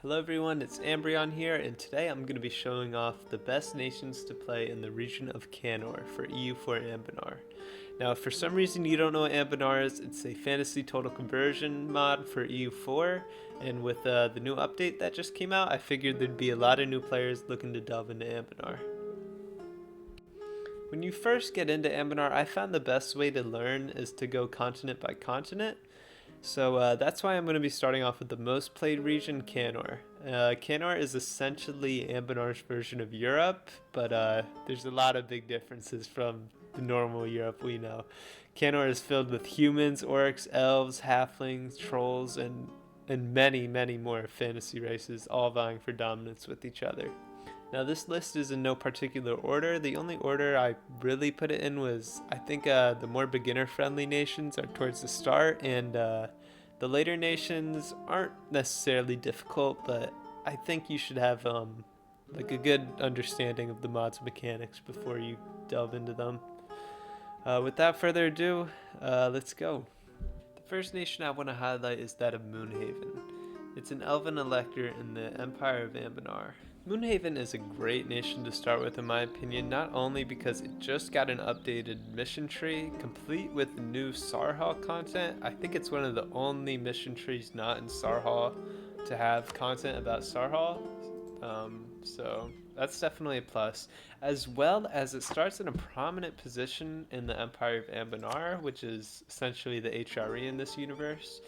Hello everyone, it's Ambrion here, and today I'm going to be showing off the best nations to play in the region of Cannor for EU4 Anbennar. Now, if for some reason you don't know what Anbennar is, it's a fantasy total conversion mod for EU4, and with the new update that just came out, I figured there'd be a lot of new players looking to delve into Anbennar. When you first get into Anbennar, I found the best way to learn is to go continent by continent. So that's why I'm going to be starting off with the most played region, Cannor. Cannor is essentially Anbennar's version of Europe, but there's a lot of big differences from the normal Europe we know. Cannor is filled with humans, orcs, elves, halflings, trolls, and many, many more fantasy races, all vying for dominance with each other. Now this list is in no particular order. The only order I really put it in was, I think the more beginner-friendly nations are towards the start, and the later nations aren't necessarily difficult, but I think you should have like a good understanding of the mod's mechanics before you delve into them. Without further ado, let's go. The first nation I want to highlight is that of Moonhaven. It's an elven elector in the Empire of Anbennar. Moonhaven is a great nation to start with in my opinion, not only because it just got an updated mission tree, complete with new Sarhal content. I think it's one of the only mission trees not in Sarhal to have content about Sarhal, so that's definitely a plus. As well as it starts in a prominent position in the Empire of Anbennar, which is essentially the HRE in this universe.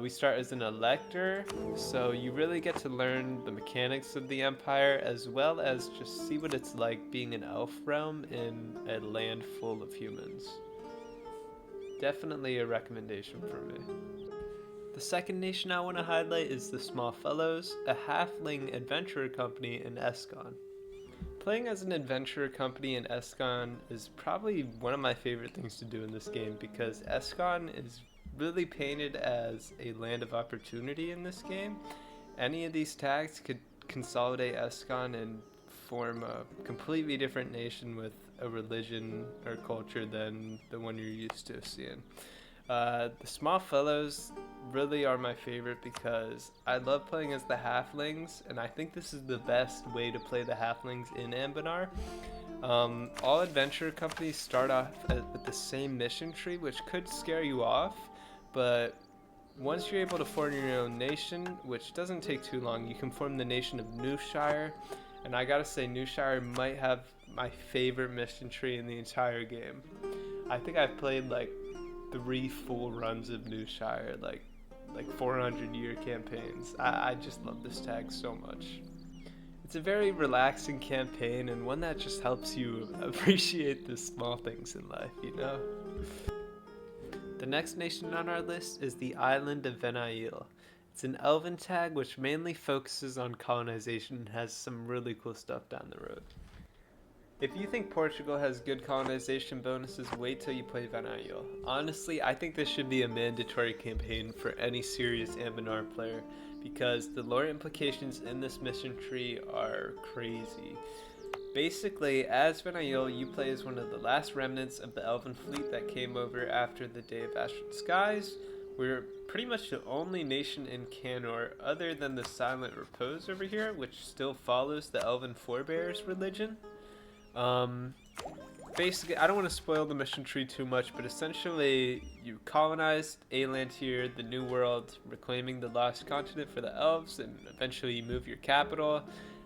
We start as an elector, so you really get to learn the mechanics of the Empire, as well as just see what it's like being an elf realm in a land full of humans. Definitely a recommendation for me. The second nation I want to highlight is the Small Fellows, a halfling adventurer company in Escon. Playing as an adventurer company in Escon is probably one of my favorite things to do in this game, because Escon is really painted as a land of opportunity in this game. Any of these tags could consolidate Escon and form a completely different nation with a religion or culture than the one you're used to seeing. The Small Fellows really are my favorite because I love playing as the halflings, and I think this is the best way to play the halflings in Anbennar. All adventure companies start off with the same mission tree, which could scare you off, but once you're able to form your own nation, which doesn't take too long, you can form the nation of Newshire, and I gotta say Newshire might have my favorite mission tree in the entire game. I think I've played like 3 full runs of Newshire, like 400-year campaigns. I just love this tag so much. It's a very relaxing campaign, and one that just helps you appreciate the small things in life, you know? The next nation on our list is the island of Venail. It's an elven tag which mainly focuses on colonization and has some really cool stuff down the road. If you think Portugal has good colonization bonuses, wait till you play Venail. Honestly, I think this should be a mandatory campaign for any serious Anbennar player, because the lore implications in this mission tree are crazy. Basically, as Venail, you play as one of the last remnants of the elven fleet that came over after the Day of Ashen Skies. We're pretty much the only nation in Cannor other than the Silent Repose over here, which still follows the elven forebears religion. Basically, I don't want to spoil the mission tree too much, but essentially you colonized Aland here, the New World, reclaiming the lost continent for the elves, and eventually you move your capital.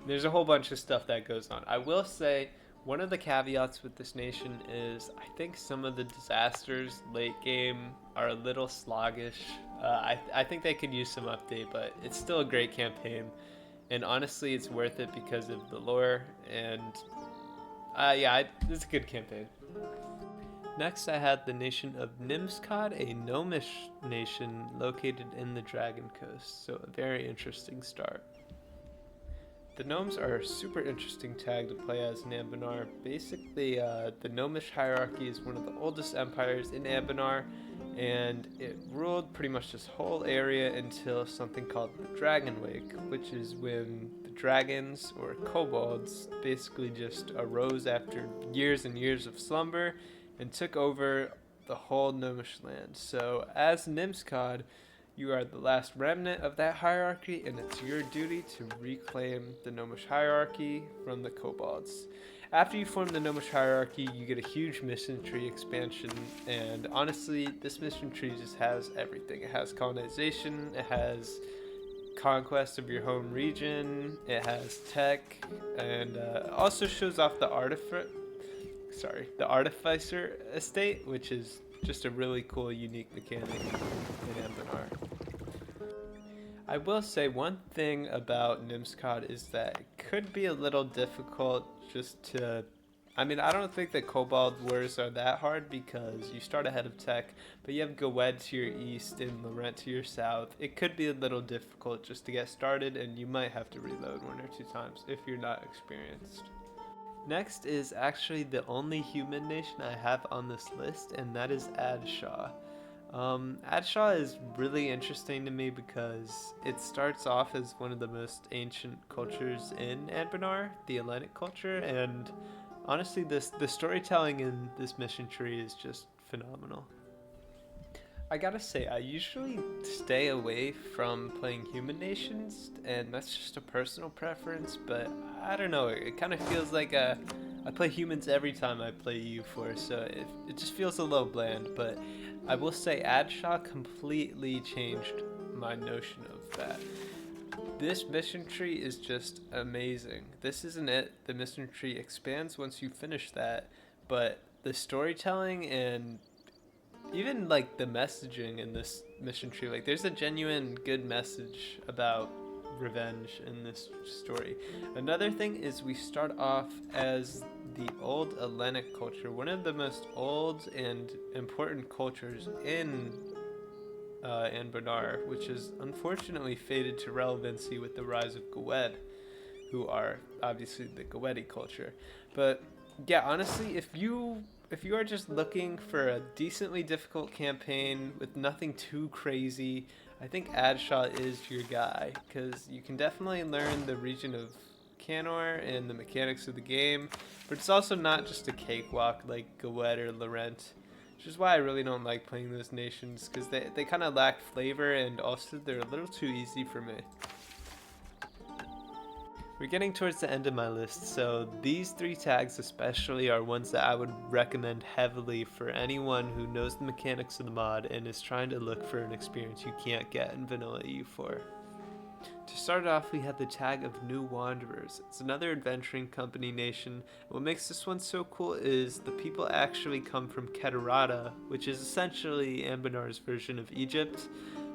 There's a whole bunch of stuff that goes on. I will say, one of the caveats with this nation is I think some of the disasters late game are a little sluggish. I think they could use some update, but it's still a great campaign. And honestly, it's worth it because of the lore, and it's a good campaign. Next, I had the nation of Nimscodd, a gnomish nation located in the Dragon Coast, so a very interesting start. The gnomes are a super interesting tag to play as in Anbennar. Basically, the gnomish hierarchy is one of the oldest empires in Anbennar, and it ruled pretty much this whole area until something called the Dragon Wake, which is when the dragons, or kobolds, basically just arose after years and years of slumber and took over the whole gnomish land. So as Nimscodd, You are the last remnant of that hierarchy, and it's your duty to reclaim the Gnomish hierarchy from the kobolds. After you form the Gnomish hierarchy, you get a huge mission tree expansion, and honestly, this mission tree just has everything. It has colonization, it has conquest of your home region, it has tech, and also shows off the artificer estate, which is just a really cool, unique mechanic in Anbennar. I will say one thing about Nimscodd is that it could be a little difficult just to... I mean, I don't think that Kobold Wars are that hard because you start ahead of tech, but you have Gwed to your east and Laurent to your south. It could be a little difficult just to get started, and you might have to reload 1 or 2 times if you're not experienced. Next is actually the only human nation I have on this list, and that is Adshaw. Adshaw is really interesting to me because it starts off as one of the most ancient cultures in Anbennar, the Hellenic culture, and honestly the storytelling in this mission tree is just phenomenal. I gotta say, I usually stay away from playing human nations, and that's just a personal preference, but I don't know, it kind of feels like I play humans every time I play EU4, so it just feels a little bland, but I will say Adshaw completely changed my notion of that. This mission tree is just amazing. This isn't it. The mission tree expands once you finish that, but the storytelling and even like the messaging in this mission tree, like there's a genuine good message about revenge in this story. Another thing is we start off as the old Hellenic culture, one of the most old and important cultures in Anbennar, which has unfortunately faded to relevancy with the rise of Gwed, who are obviously the Gwedi culture. But yeah, honestly, if you are just looking for a decently difficult campaign with nothing too crazy, I think Adshaw is your guy, because you can definitely learn the region of Cannor and the mechanics of the game, but it's also not just a cakewalk like Gwed or Laurent, which is why I really don't like playing those nations, because they kind of lack flavor, and also they're a little too easy for me. We're getting towards the end of my list, so these 3 tags especially are ones that I would recommend heavily for anyone who knows the mechanics of the mod and is trying to look for an experience you can't get in vanilla EU4. To start off, we have the tag of New Wanderers. It's another adventuring company nation, and what makes this one so cool is the people actually come from Keterata, which is essentially Anbennar's version of Egypt.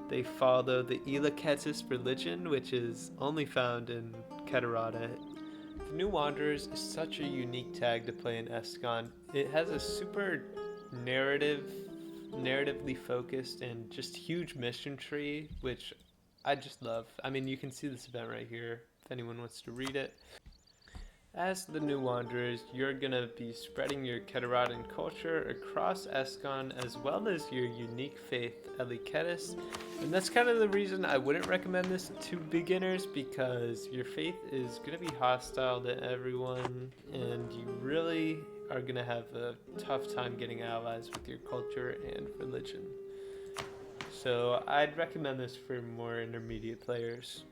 They follow the Elikhand religion, which is only found in Keterata. The New Wanderers is such a unique tag to play in Escon. It has a super narratively focused and just huge mission tree, which I just love. I mean, you can see this event right here if anyone wants to read it. As the New Wanderers, you're going to be spreading your Keteratan culture across Escon, as well as your unique faith, Elikhand. And that's kind of the reason I wouldn't recommend this to beginners, because your faith is going to be hostile to everyone, and you really are going to have a tough time getting allies with your culture and religion. So I'd recommend this for more intermediate players.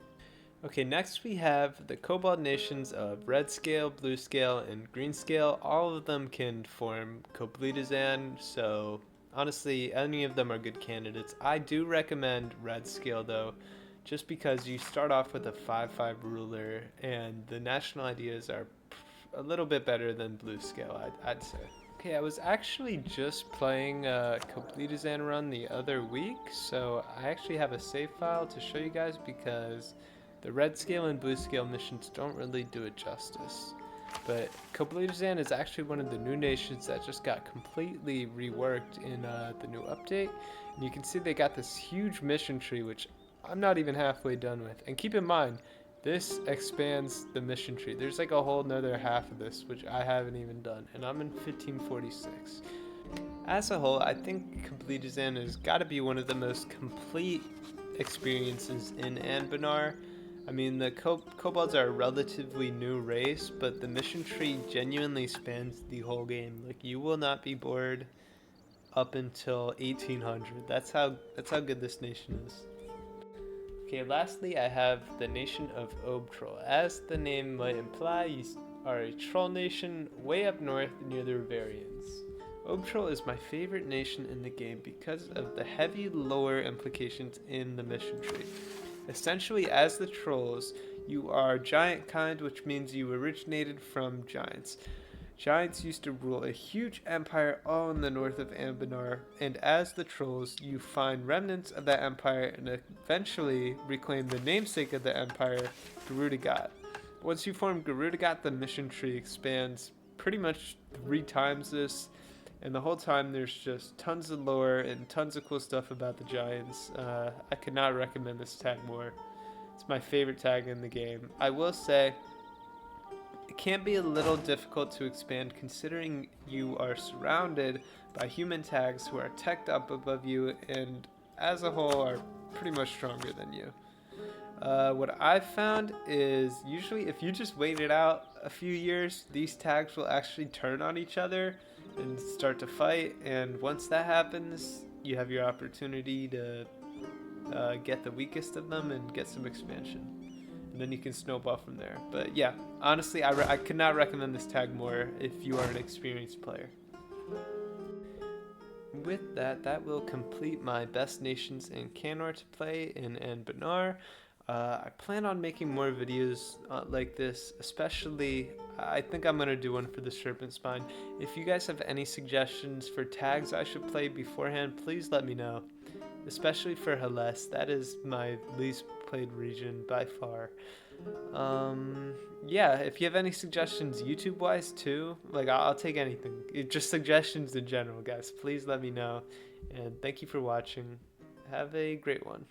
Okay, next we have the Kobold nations of Red Scale, Blue Scale, and Green Scale. All of them can form Koblidizan, so honestly, any of them are good candidates. I do recommend Red Scale though, just because you start off with a 5-5 ruler, and the national ideas are a little bit better than Blue Scale, I'd say. Okay, I was actually just playing Koblidizan run the other week, so I actually have a save file to show you guys because the Red Scale and Blue Scale missions don't really do it justice. But Koblidizan is actually one of the new nations that just got completely reworked in the new update. And you can see they got this huge mission tree, which I'm not even halfway done with. And keep in mind, this expands the mission tree. There's like a whole nother half of this, which I haven't even done. And I'm in 1546. As a whole, I think Koblidizan has got to be one of the most complete experiences in Anbennar. I mean, the kobolds are a relatively new race, but the mission tree genuinely spans the whole game. Like, you will not be bored up until 1800. That's how good this nation is. Okay, lastly I have the nation of Obtrol. As the name might imply, you are a troll nation way up north near the Rivarians. Obtrol is my favorite nation in the game because of the heavy lore implications in the mission tree. Essentially, as the trolls, you are giant kind, which means you originated from giants. Giants used to rule a huge empire all in the north of Anbennar, and as the trolls, you find remnants of that empire and eventually reclaim the namesake of the empire, Koblidizan. Once you form Koblidizan, the mission tree expands pretty much 3 times this, and the whole time there's just tons of lore and tons of cool stuff about the giants. I could not recommend this tag more. It's my favorite tag in the game. I will say, it can be a little difficult to expand considering you are surrounded by human tags who are teched up above you and as a whole are pretty much stronger than you. What I've found is usually if you just wait it out a few years, these tags will actually turn on each other and start to fight, and once that happens, you have your opportunity to get the weakest of them and get some expansion. And then you can snowball from there. But yeah, honestly, I could not recommend this tag more if you are an experienced player. With that, that will complete my best nations in Cannor to play in Anbennar. I plan on making more videos like this, especially I think I'm going to do one for the Serpent Spine. If you guys have any suggestions for tags I should play beforehand, please let me know. Especially for Hellas, that is my least played region by far. Yeah, if you have any suggestions YouTube wise too, like I'll take anything. Just suggestions in general, guys. Please let me know. And thank you for watching. Have a great one.